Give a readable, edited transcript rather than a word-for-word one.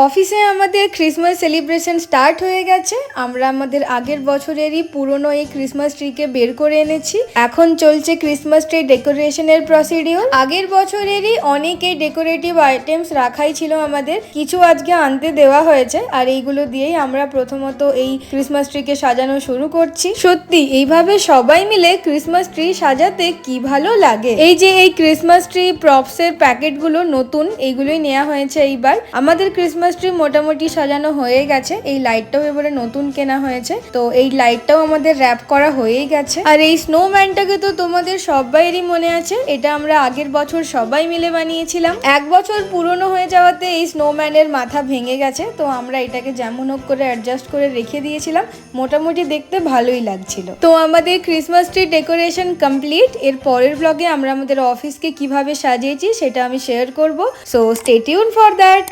অফিসে আমাদের Christmas celebration start হয়ে গেছে। আমরা আমাদের আগের বছরেরই পুরনো এই ক্রিসমাস ট্রিকে বের করে এনেছি। এখন চলছে ক্রিসমাস ট্রি ডেকোরেশনের প্রসিডিওর। আগের বছরেরই অনেক এই ডেকোরেটিভ আইটেমস রাখাই ছিল আমাদের, কিছু আজকে আনতে দেওয়া হয়েছে আর এইগুলো দিয়েই আমরা প্রথমত এই ক্রিসমাস ট্রিকে সাজানো শুরু করছি। সত্যি এইভাবে সবাই মিলে ক্রিসমাস ট্রি সাজাতে কি ভালো লাগে। এই যে এই ক্রিসমাস ট্রি প্রপসের প্যাকেটগুলো নতুন, এইগুলোই নেওয়া হয়েছে এইবার। আমাদের ক্রিসমাস ট্রি মোটামুটি সাজানো হয়ে গেছে। এই লাইটটাও এবারে নতুন কেনা হয়েছে, তো এই লাইটটাও আমাদের র্যাপ করা হয়েই গেছে। আর এই স্নোম্যানটাকে তো তোমাদের সবাইয়েরই মনে আছে, এটা আমরা আগের বছর সবাই মিলে বানিয়েছিলাম। এক বছর পুরনো হয়ে যাওয়াতে এই স্নোম্যানের মাথা ভেঙে গেছে, তো আমরা এটাকে যেমন হোক করে অ্যাডজাস্ট করে রেখে দিয়েছিলাম। মোটামুটি দেখতে ভালোই লাগছিল। তো আমাদের ক্রিসমাস ট্রি ডেকোরেশন কমপ্লিট। এর পরের ব্লগে আমরা আমাদের অফিসকে কিভাবে সাজিয়েছি সেটা আমি শেয়ার করব, so stay tune for that.